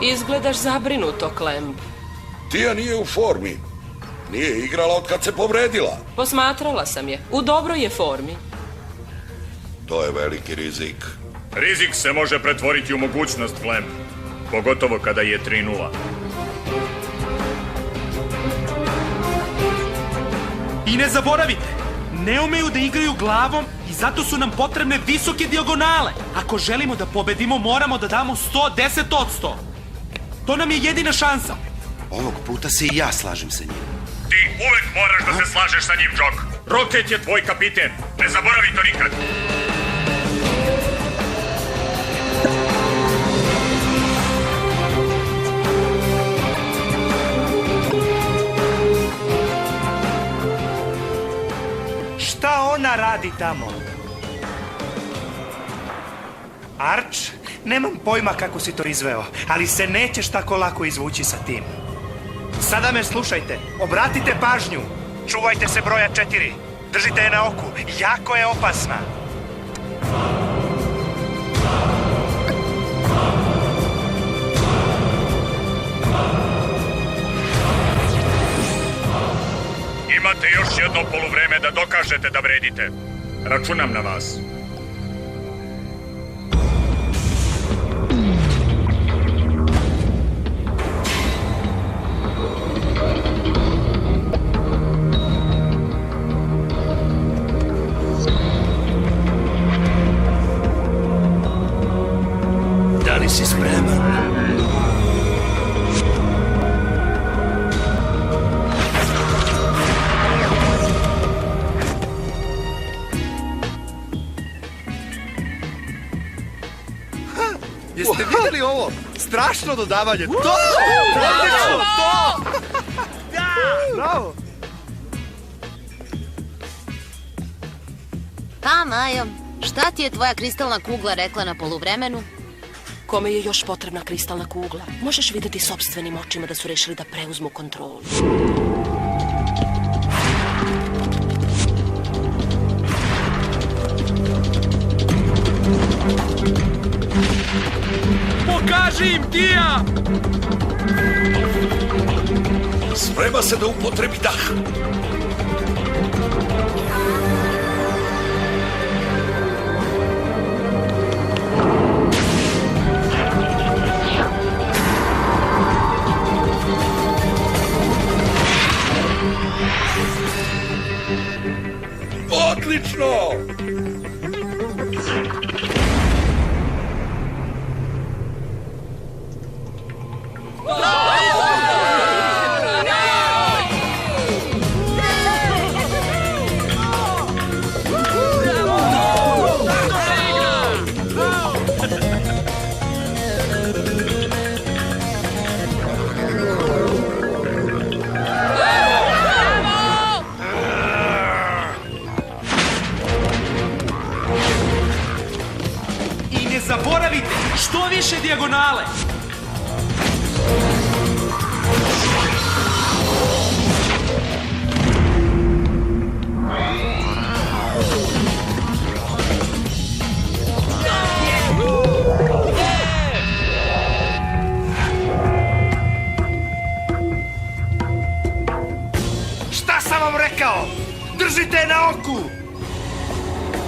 Izgledaš zabrinuto, Clem. Tija nije u formi. Nije igrala od kad se povredila. Posmatrala sam je. U dobroj je formi. To je veliki rizik. Rizik se može pretvoriti u mogućnost, Clem. Pogotovo kada je 3:0. I ne zaboravite, ne umeju da igraju glavom i zato su nam potrebne visoke dijagonale. Ako želimo da pobedimo, moramo da damo 110%. To nam je jedina šansa. Ovog puta se i ja slažem sa njim. Ti uvek moraš da se slažeš sa njim, Džok. Rocket je tvoj kapiten. Ne zaboravi to nikad. Šta ona radi tamo? Arch, nemam pojma kako si to izveo, ali se nećeš tako lako izvući sa tim. Sada me slušajte, obratite pažnju. Čuvajte se broja 4. Držite je na oku, jako je opasna. Imate još jedno poluvreme da dokažete da vredite. Računam na vas. Da li si spreman? Jeste vidjeli ovo? Strašno dodavanje. To! Bravo! To! Bravo! Pa, Majo, šta ti je tvoja kristalna kugla rekla na poluvremenu? Kome je još potrebna kristalna kugla? Možeš videti sopstvenim očima da su rešili da preuzmu kontrolu. Pokaži im, Tija! Sprema se da upotrebi dah. Odlično! I ne zaboravite, što više dijagonale. Šta sam vam rekao? Držite je na oku!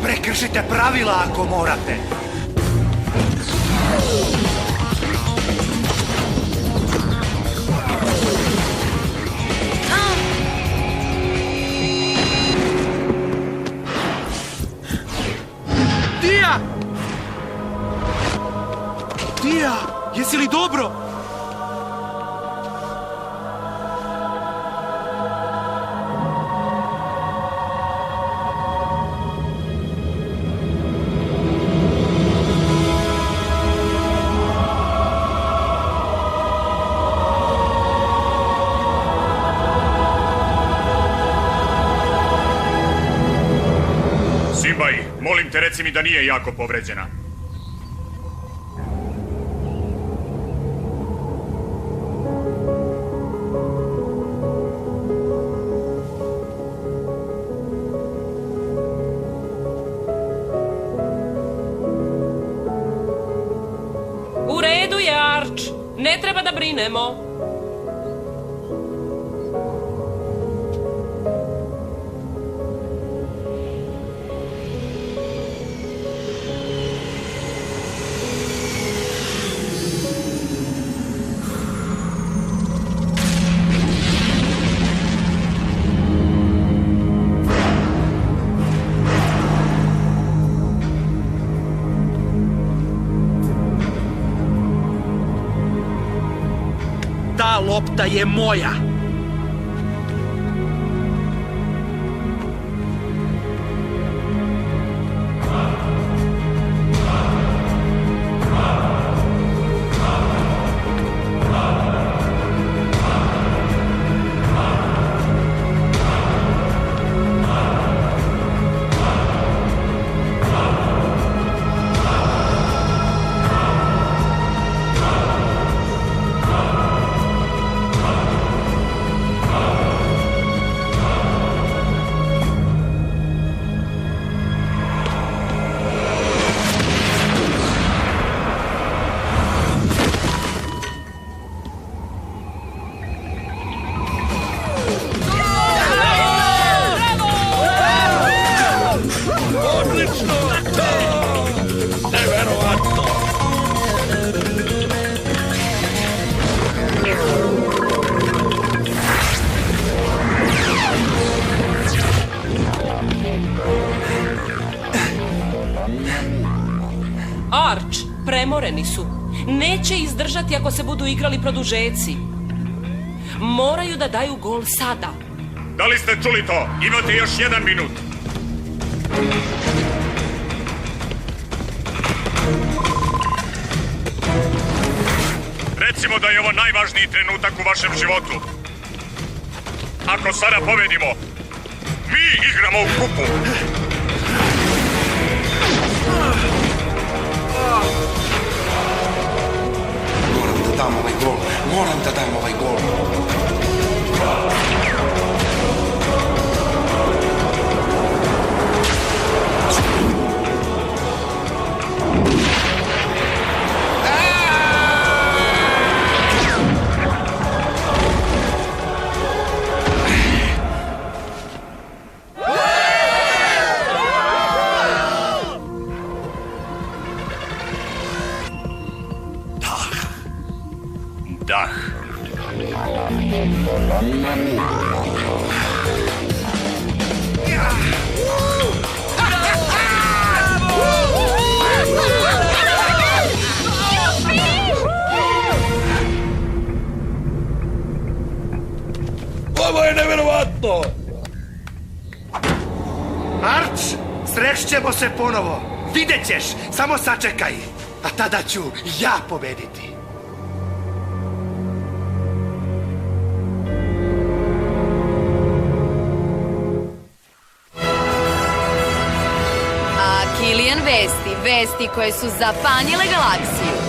Prekršite pravila ako morate. Tija! Tija, jesi li dobro? te, reci mi da nije jako povređena. U redu je, Arč. Ne treba da brinemo. Ta lopta je moja. Arč, premoreni su. Neće izdržati ako se budu igrali produžeci. Moraju da daju gol sada. Da li ste čuli to? Imate još 1 minut. Recimo da je ovo najvažniji trenutak u vašem životu. Ako sada pobedimo, mi igramo u kupu. Moram da dam ovaj gol. Moram da dam ovaj gol. Dah. Ovo je neverovatno! Arč, srećemo se ponovo. Vidjet ćeš, samo sačekaj. A tada ću ja pobediti. Kilijan vesti koje su zapanjile galaksiju.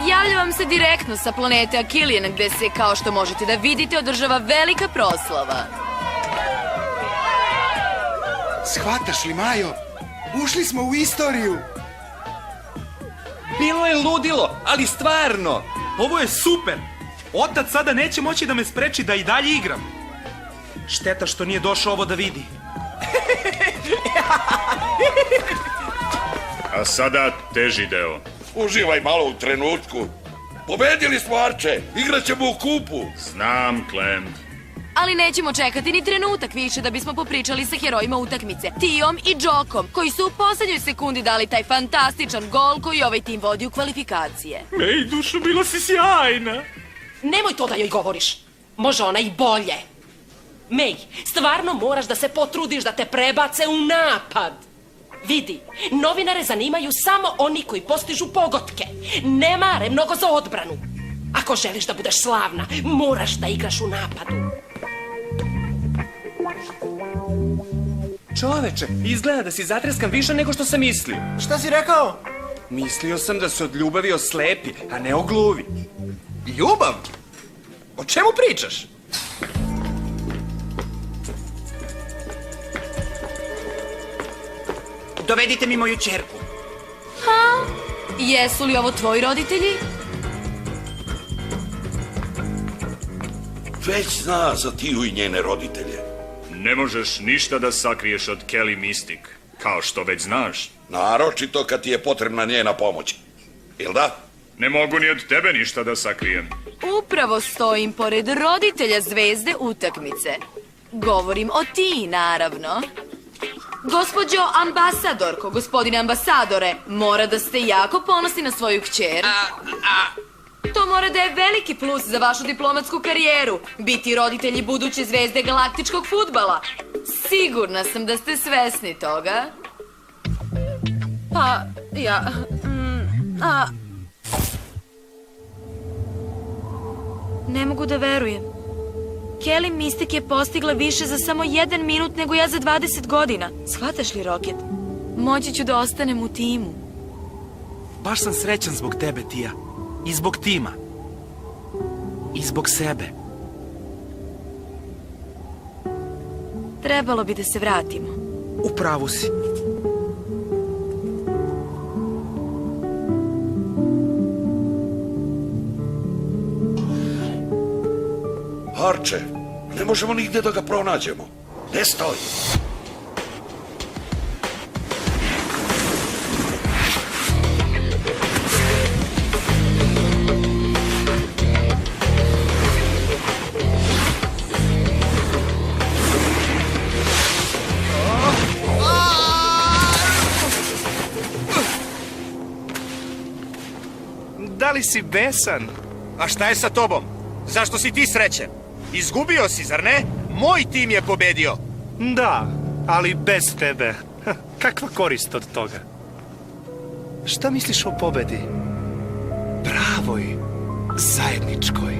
Javljam se direktno sa planete Akilijan, gde se, kao što možete da vidite, održava velika proslava. Shvataš li, Majo? Ušli smo u istoriju. Bilo je ludilo, ali stvarno. Ovo je super. Otac sada neće moći da me spreči da i dalje igram. Šteta što nije došao ovo da vidi. A sada teži deo. Uživaj malo u trenutku. Pobedili smo, Arče. Igraćemo u kupu. Znam, Clem. Ali nećemo čekati ni trenutak više da bismo popričali sa herojima utakmice, Tijom i Džokom, koji su u poslednjoj sekundi dali taj fantastičan gol koji ovaj tim vodi u kvalifikacije. Ej, dušo, bila si sjajna. Nemoj to da joj govoriš. Može ona i bolje. Mej, stvarno moraš da se potrudiš da te prebace u napad. Vidi, novinare zanimaju samo oni koji postižu pogotke. Ne mare mnogo za odbranu. Ako želiš da budeš slavna, moraš da igraš u napadu. Čoveče, izgleda da si zatreskan više nego što sam mislio. Šta si rekao? Mislio sam da se od ljubavi oslepi, a ne ogluvi. Ljubav? O čemu pričaš? Dovedite mi moju ćerku. Jesu li ovo tvoji roditelji? Već zna za Tiju i njene roditelje. Ne možeš ništa da sakriješ od Kelly Mystic, kao što već znaš. Naročito kad ti je potrebna njena pomoć. Jel da? Ne mogu ni od tebe ništa da sakrijem. Upravo stojim pored roditelja zvezde utakmice. Govorim o ti, naravno. Gospođo ambasadorko, gospodine ambasadore, mora da ste jako ponosni na svoju kćer. To mora da je veliki plus za vašu diplomatsku karijeru, biti roditelji buduće zvezde galaktičkog fudbala. Sigurna sam da ste svesni toga. Pa, ja... Ne mogu da verujem. Kelly Mystic je postigla više za samo 1 minut nego ja za 20 godina. Shvataš li, Rocket? Moći ću da ostanem u timu. Baš sam srećan zbog tebe, Tija. I zbog tima. I zbog sebe. Trebalo bi da se vratimo. Upravu si. Arče, ne možemo nigde da ga pronađemo. Ne stoji. Da li si besan? A šta je sa tobom? Zašto si ti srećen? Izgubio si, zar ne? Moj tim je pobedio. Da, ali bez tebe. Kakva korist od toga? Šta misliš o pobedi? Pravoj, zajedničkoj.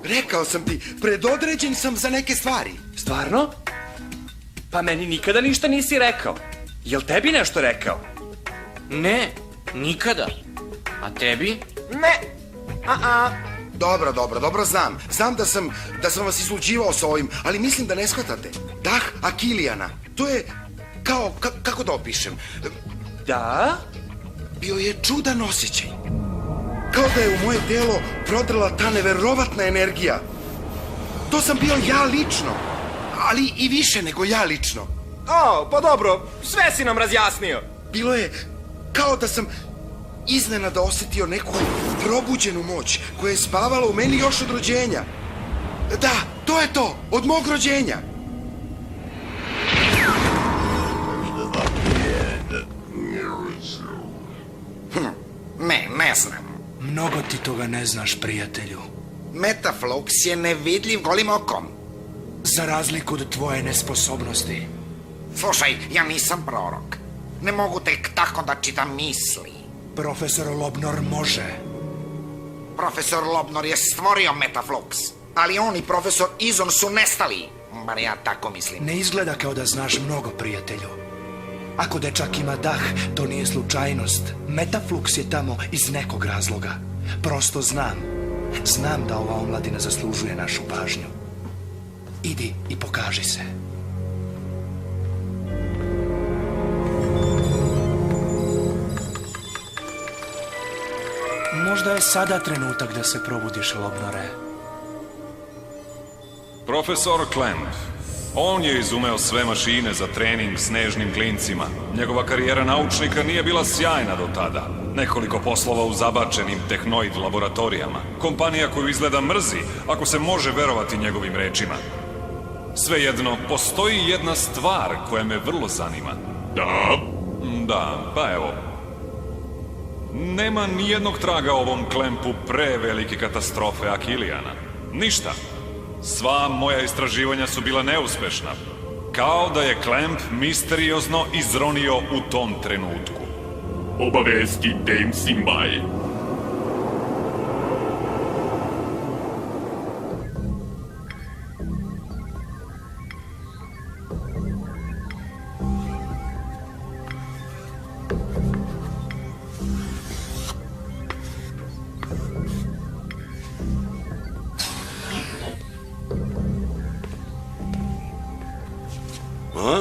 Rekao sam ti, predodređen sam za neke stvari. Stvarno? Pa meni nikada ništa nisi rekao. Jel tebi nešto rekao? Ne, nikada. A tebi? Ne. Dobro, znam. Znam da sam vas izluđivao s ovim, ali mislim da ne shvatate. Dah Akilijana, to je kao, kako da opišem? Da? Bio je čudan osjećaj. Kao da je u moje telo prodrla ta neverovatna energija. To sam bio ja lično, ali i više nego ja lično. O, pa dobro, sve si nam razjasnio. Bilo je kao da sam iznenada osjetio neku probuđenu moć koja je spavala u meni još od rođenja. Da, to je to, od mog rođenja. Ne znam. Mnogo ti toga ne znaš, prijatelju. Metaflux je nevidljiv golim okom. Za razliku od tvoje nesposobnosti. Slušaj, ja nisam prorok. Ne mogu tek tako da čitam misli. Profesor Lobnor može. Profesor Lobnor je stvorio Metaflux, ali on i profesor Izon su nestali. Bar ja tako mislim. Ne izgleda kao da znaš mnogo, prijatelju. Ako dečak ima dah, to nije slučajnost. Metaflux je tamo iz nekog razloga. Prosto znam. Znam da ova omladina zaslužuje našu pažnju. Idi i pokaži se. Možda je sada trenutak da se probudiš, Lobnore. Profesor Clamp. On je izumeo sve mašine za trening s nežnim klincima. Njegova karijera naučnika nije bila sjajna do tada. nekoliko poslova u zabačenim tehnoid laboratorijama. Kompanija koju izgleda mrzi, ako se može verovati njegovim rečima. Svejedno, postoji jedna stvar koja me vrlo zanima. Da? Da, pa evo. Nema nijednog traga o ovom Klempu pre velike katastrofe Akilijana. Ništa. Sva moja istraživanja su bila neuspešna. Kao da je Klemp misteriozno izronio u tom trenutku. Obavestite im Simbaj.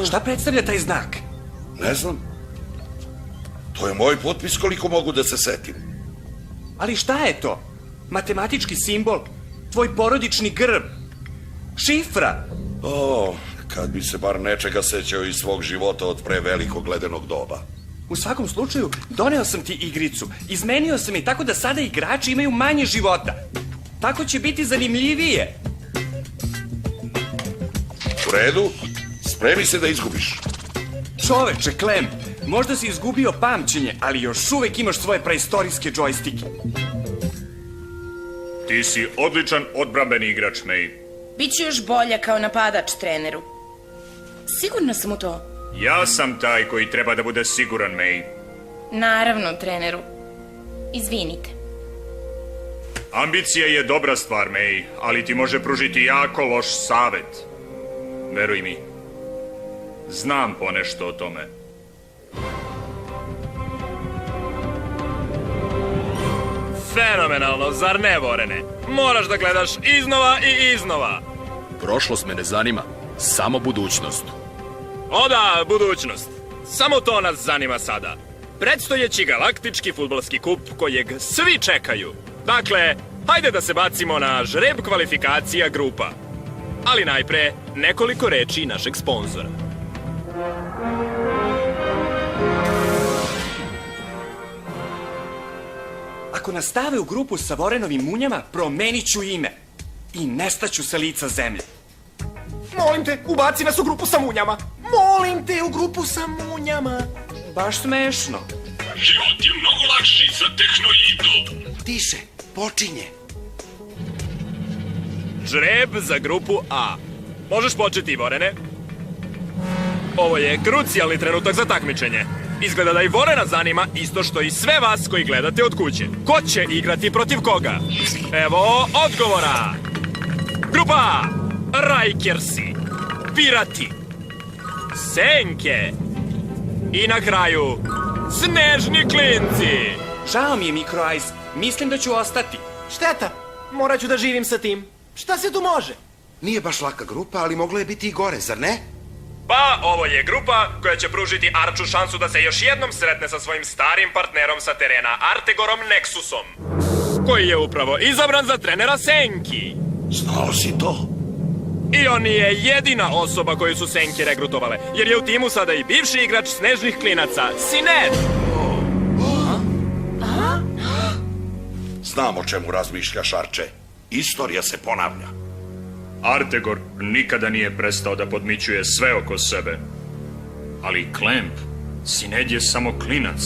Šta predstavlja taj znak? Ne znam. To je moj potpis koliko mogu da se setim. Ali šta je to? Matematički simbol? Tvoj porodični grb? Šifra? O, kad bi se bar nečega sećao iz svog života od pre velikog ledenog doba. U svakom slučaju, doneo sam ti igricu. Izmenio sam je tako da sada igrači imaju manje života. Tako će biti zanimljivije. U redu, spremi se da izgubiš. Čoveče, Klem, možda si izgubio pamćenje, ali još uvek imaš svoje praistorijske džojstike. Ti si odličan odbrambeni igrač, May. Biću još bolja kao napadač, treneru. Sigurna sam u to. Ja sam taj koji treba da bude siguran, May. Naravno, treneru. Izvinite. Ambicija je dobra stvar, May, ali ti može pružiti jako loš savet. Veruj mi. Znam ponešto o tome. Fenomenalno, zar ne, Vorene? Moraš da gledaš iznova i iznova. Prošlost me ne zanima, samo budućnost. O da, budućnost. Samo to nas zanima sada. Predstojeći galaktički fudbalski kup kojeg svi čekaju. Dakle, hajde da se bacimo na žreb kvalifikacija grupa. Ali najpre, nekoliko reči našeg sponzora. Ako nas stave u grupu sa Vorenovim munjama, promenit ću ime. I nestaću sa lica zemlje. Molim te, ubaci nas u grupu sa munjama. Molim te, u grupu sa munjama. Baš smešno. Život je mnogo lakši sa tehnoidom. Tiše, počinje. Žreb za grupu A. Možeš početi, Vorene. Ovo je krucijalni trenutak za takmičenje. Izgleda da i Vorena zanima isto što i sve vas koji gledate od kuće. Ko će igrati protiv koga? Evo odgovora. Grupa A. Rajkersi, Pirati, Senke i na kraju Snežni klinci. Žao mi je, Micro Ice. Mislim da ću ostati. Šteta, morat ću da živim sa tim. Šta se tu može? Nije baš laka grupa, ali moglo je biti i gore, zar ne? Pa, ovo je grupa koja će pružiti Arču šansu da se još jednom sretne sa svojim starim partnerom sa terena, Artegorom Nexusom, koji je upravo izabran za trenera Senki. Znao si to? I on je jedina osoba koju su Senke regrutovale, jer je u timu sada i bivši igrač Snežnih klinaca, Sinet. Znam o čemu razmišljaš, Arče. Istorija se ponavlja. Artegor nikada nije prestao da podmićuje sve oko sebe. Ali Klemp, Sined je samo klinac.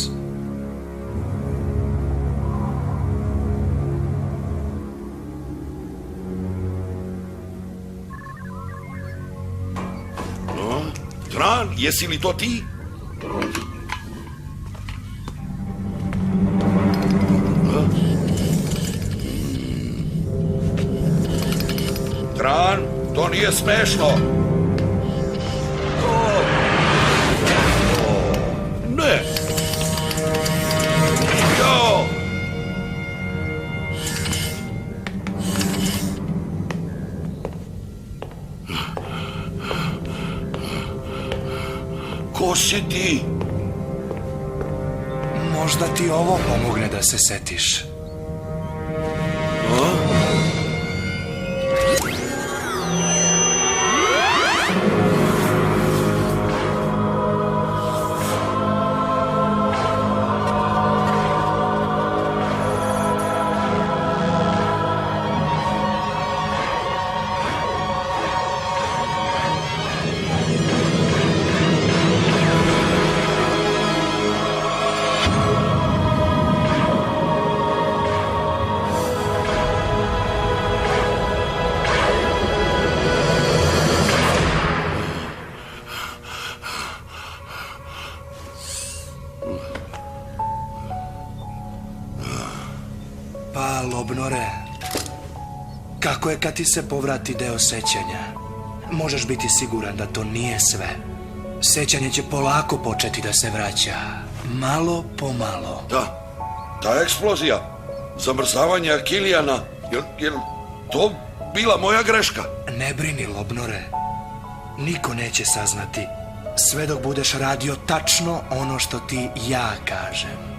Tran, jesi li to ti? Tran, to nije smešno. Ne. Jo. Ko si ti? Možda ti ovo pomogne da se setiš. Lobnore, kako je kad ti se povrati deo sećanja? Možeš biti siguran da to nije sve. Sećanje će polako početi da se vraća. Malo po malo. Da, ta eksplozija, zamrzavanje Akilijana, jel to bila moja greška? Ne brini, Lobnore. Niko neće saznati sve dok budeš radio tačno ono što ti ja kažem.